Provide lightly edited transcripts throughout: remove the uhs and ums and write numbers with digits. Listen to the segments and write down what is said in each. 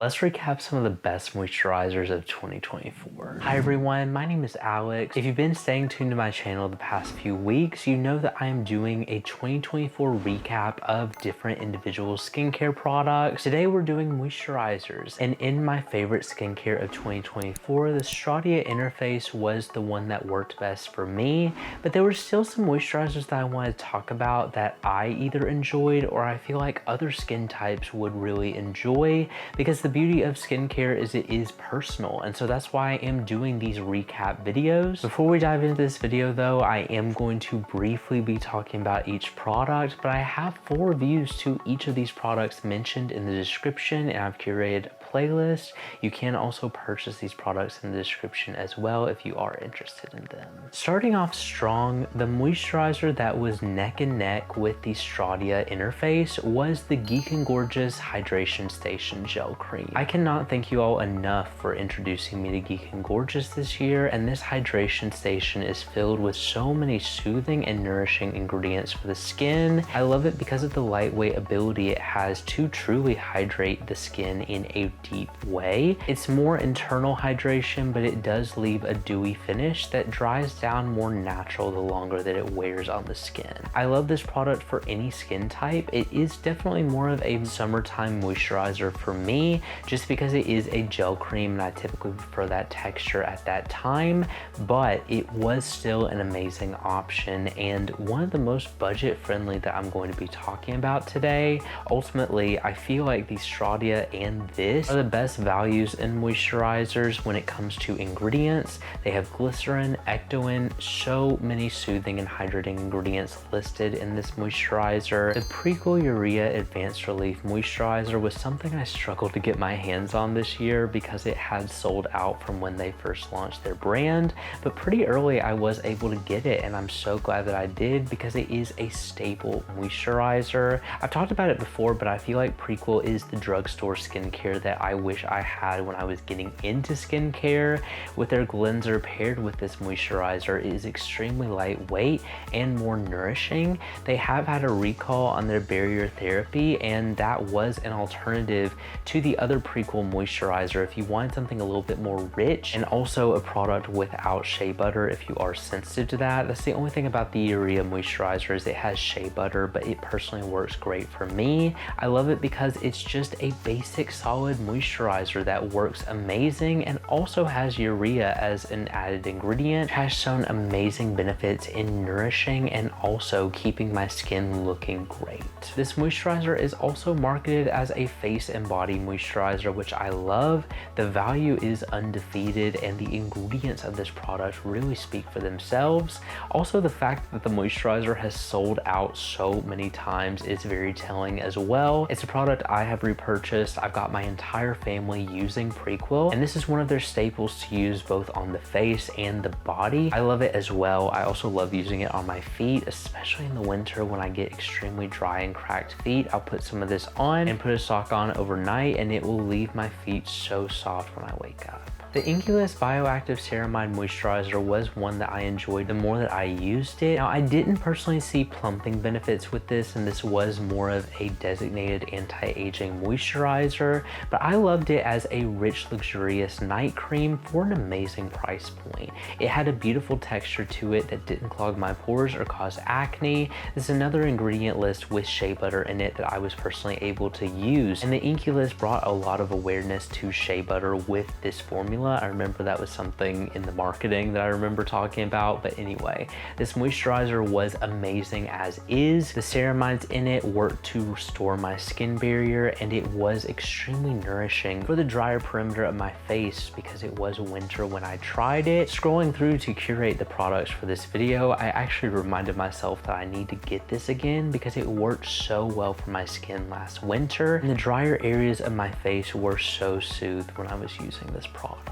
Let's recap some of the best moisturizers of 2024. Hi everyone, my name is Alex. If you've been staying tuned to my channel the past few weeks, you know that I am doing a 2024 recap of different individual skincare products. Today we're doing moisturizers, and in my favorite skincare of 2024, the Stratia interface was the one that worked best for me, but there were still some moisturizers that I wanted to talk about that I either enjoyed or I feel like other skin types would really enjoy, because the beauty of skincare is it is personal, and so that's why I am doing these recap videos. Before we dive into this video though, I am going to briefly be talking about each product, but I have full reviews to each of these products mentioned in the description, and I've curated a playlist. You can also purchase these products in the description as well if you are interested in them. Starting off strong, the moisturizer that was neck and neck with the Stratia interface was the Geek and Gorgeous Hydration Station Gel Cream. I cannot thank you all enough for introducing me to Geek and Gorgeous this year, and this hydration station is filled with so many soothing and nourishing ingredients for the skin. I love it because of the lightweight ability it has to truly hydrate the skin in a deep way. It's more internal hydration, but it does leave a dewy finish that dries down more natural the longer that it wears on the skin. I love this product for any skin type. It is definitely more of a summertime moisturizer for me, just because it is a gel cream and I typically prefer that texture at that time, but it was still an amazing option and one of the most budget friendly that I'm going to be talking about today. Ultimately, I feel like the Stratia and this are the best values in moisturizers when it comes to ingredients. They have glycerin, ectoin, so many soothing and hydrating ingredients listed in this moisturizer. The Prequel Urea Advanced Relief Moisturizer was something I struggled to get my hands on this year because it had sold out from when they first launched their brand, but pretty early I was able to get it, and I'm so glad that I did because it is a staple moisturizer. I've talked about it before, but I feel like Prequel is the drugstore skincare that I wish I had when I was getting into skincare. With their cleanser paired with this moisturizer, it is extremely lightweight and more nourishing. They have had a recall on their barrier therapy, and that was an alternative to the other Prequel moisturizer if you wanted something a little bit more rich, and also a product without shea butter if you are sensitive to that. That's the only thing about the Urea moisturizer is it has shea butter, but it personally works great for me. I love it because it's just a basic solid moisturizer that works amazing and also has Urea as an added ingredient. It has shown amazing benefits in nourishing and also keeping my skin looking great. This moisturizer is also marketed as a face and body moisturizer, which I love. The value is undefeated and the ingredients of this product really speak for themselves. Also, the fact that the moisturizer has sold out so many times is very telling as well. It's a product I have repurchased. I've got my entire family using Prequel, and this is one of their staples to use both on the face and the body. I love it as well. I also love using it on my feet, especially in the winter when I get extremely dry and cracked feet. I'll put some of this on and put a sock on overnight, and it will leave my feet so soft when I wake up. The Inculus Bioactive Ceramide Moisturizer was one that I enjoyed the more that I used it. Now, I didn't personally see plumping benefits with this, and this was more of a designated anti-aging moisturizer, but I loved it as a rich, luxurious night cream for an amazing price point. It had a beautiful texture to it that didn't clog my pores or cause acne. There's another ingredient list with shea butter in it that I was personally able to use, and the Inculus brought a lot of awareness to shea butter with this formula. I remember that was something in the marketing that I remember talking about, but anyway, this moisturizer was amazing as is. The ceramides in it worked to restore my skin barrier, and it was extremely nourishing for the drier perimeter of my face because it was winter when I tried it. Scrolling through to curate the products for this video, I actually reminded myself that I need to get this again because it worked so well for my skin last winter, and the drier areas of my face were so soothed when I was using this product.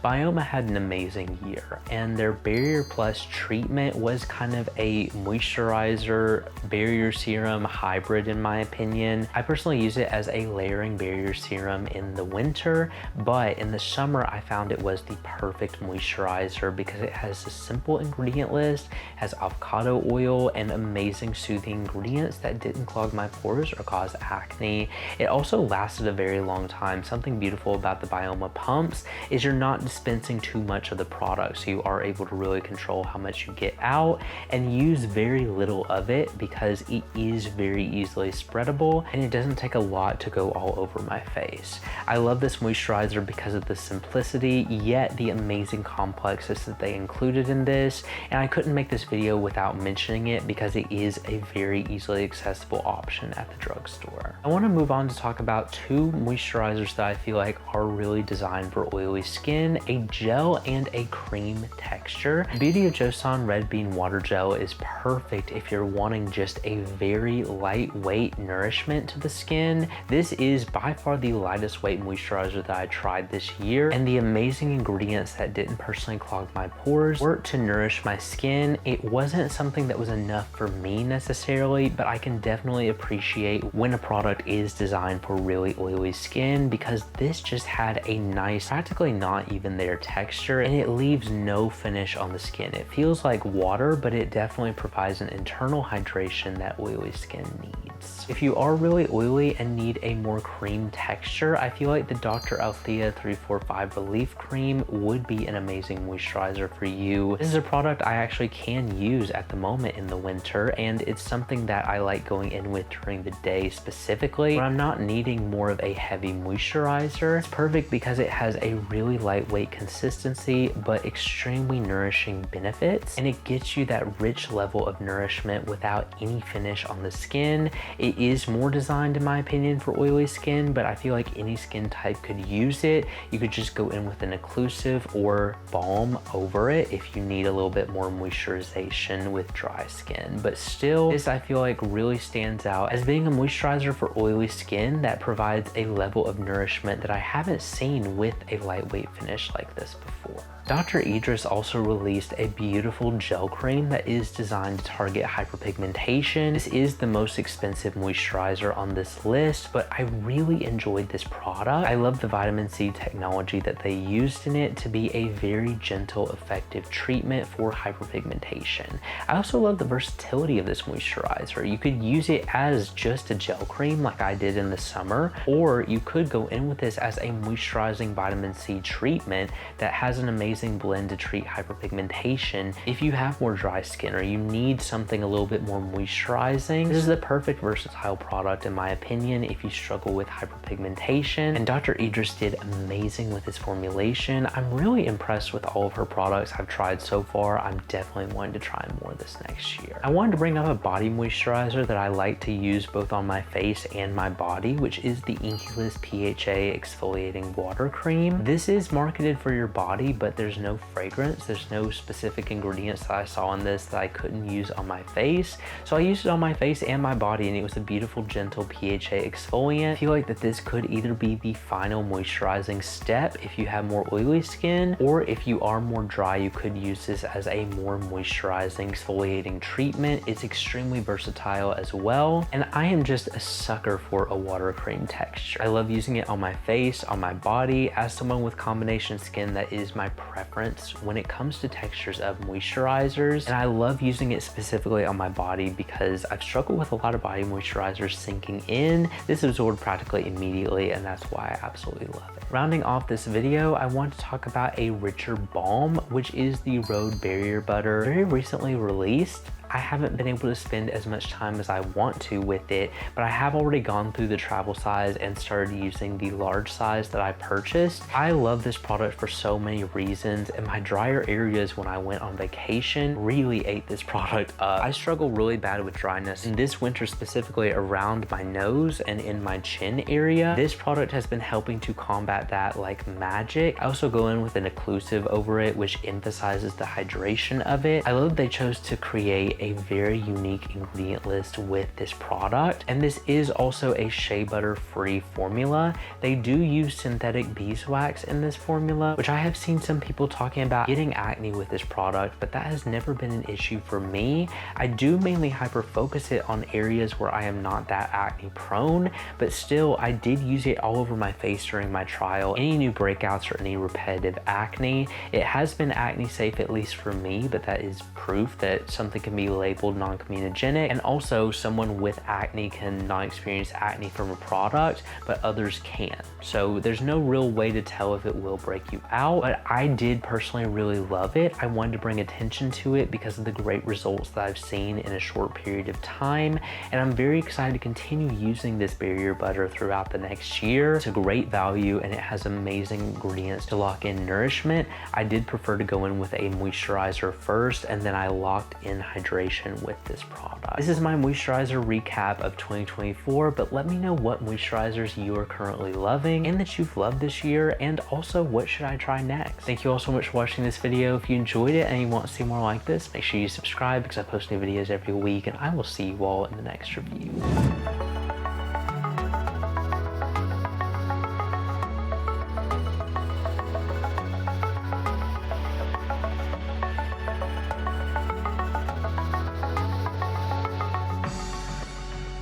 Bioma had an amazing year, and their Barrier Plus treatment was kind of a moisturizer barrier serum hybrid in my opinion. I personally use it as a layering barrier serum in the winter, but in the summer I found it was the perfect moisturizer because it has a simple ingredient list, has avocado oil and amazing soothing ingredients that didn't clog my pores or cause acne. It also lasted a very long time. Something beautiful about the Bioma pumps is you're not dispensing too much of the product, so you are able to really control how much you get out and use very little of it because it is very easily spreadable and it doesn't take a lot to go all over my face. I love this moisturizer because of the simplicity yet the amazing complexes that they included in this, and I couldn't make this video without mentioning it because it is a very easily accessible option at the drugstore. I want to move on to talk about two moisturizers that I feel like are really designed for oily skin, a gel and a cream texture. Beauty of Joseon Red Bean Water Gel is perfect if you're wanting just a very lightweight nourishment to the skin. This is by far the lightest weight moisturizer that I tried this year, and the amazing ingredients that didn't personally clog my pores worked to nourish my skin. It wasn't something that was enough for me necessarily, but I can definitely appreciate when a product is designed for really oily skin because this just had a nice, practically not even there texture, and it leaves no finish on the skin. It feels like water, but it definitely provides an internal hydration that oily skin needs. If you are really oily and need a more cream texture, I feel like the Dr. Althea 345 Relief Cream would be an amazing moisturizer for you. This is a product I actually can use at the moment in the winter, and it's something that I like going in with during the day specifically when I'm not needing more of a heavy moisturizer. It's perfect because it has a really lightweight consistency but extremely nourishing benefits, and it gets you that rich level of nourishment without any finish on the skin. It is more designed in my opinion for oily skin, but I feel like any skin type could use it. You could just go in with an occlusive or balm over it if you need a little bit more moisturization with dry skin. But still, this I feel like really stands out as being a moisturizer for oily skin that provides a level of nourishment that I haven't seen with a lightweight finish like this before. Dr. Idris also released a beautiful gel cream that is designed to target hyperpigmentation. This is the most expensive moisturizer on this list, but I really enjoyed this product. I love the vitamin C technology that they used in it to be a very gentle, effective treatment for hyperpigmentation. I also love the versatility of this moisturizer. You could use it as just a gel cream like I did in the summer, or you could go in with this as a moisturizing vitamin C treatment that has an amazing blend to treat hyperpigmentation. If you have more dry skin or you need something a little bit more moisturizing, this is the perfect versatile product in my opinion if you struggle with hyperpigmentation, and Dr. Idris did amazing with his formulation. I'm really impressed with all of her products I've tried so far. I'm definitely wanting to try more this next year. I wanted to bring up a body moisturizer that I like to use both on my face and my body, which is the Inculus PHA Exfoliating Water Cream. This is marketed for your body, but there's no fragrance, there's no specific ingredients that I saw in this that I couldn't use on my face. So I used it on my face and my body, and it was a beautiful, gentle PHA exfoliant. I feel like that this could either be the final moisturizing step if you have more oily skin, or if you are more dry, you could use this as a more moisturizing, exfoliating treatment. It's extremely versatile as well, and I am just a sucker for a water cream texture. I love using it on my face, on my body. As someone with combination skin, that is my preference when it comes to textures of moisturizers, and I love using it specifically on my body because I've struggled with a lot of body moisturizers sinking in. This absorbed practically immediately, and that's why I absolutely love it. Rounding off this video, I want to talk about a richer balm, which is the Rhode Barrier Butter, very recently released. I haven't been able to spend as much time as I want to with it, but I have already gone through the travel size and started using the large size that I purchased. I love this product for so many reasons, and my drier areas when I went on vacation really ate this product up. I struggle really bad with dryness, and this winter specifically around my nose and in my chin area. This product has been helping to combat that like magic. I also go in with an occlusive over it, which emphasizes the hydration of it. I love that they chose to create a very unique ingredient list with this product, and this is also a shea butter free formula. They do use synthetic beeswax in this formula, which I have seen some people talking about getting acne with this product, but that has never been an issue for me. I do mainly hyper focus it on areas where I am not that acne prone, but still I did use it all over my face during my trial. Any new breakouts or any repetitive acne, it has been acne safe, at least for me, but that is proof that something can be labeled non-comedogenic, and also someone with acne can not experience acne from a product, but others can. So there's no real way to tell if it will break you out, but I did personally really love it. I wanted to bring attention to it because of the great results that I've seen in a short period of time, and I'm very excited to continue using this barrier butter throughout the next year. It's a great value and it has amazing ingredients to lock in nourishment. I did prefer to go in with a moisturizer first, and then I locked in hydration with this product. This is my moisturizer recap of 2024, but let me know what moisturizers you are currently loving and that you've loved this year, and also what should I try next. Thank you all so much for watching this video. If you enjoyed it and you want to see more like this, make sure you subscribe because I post new videos every week, and I will see you all in the next review.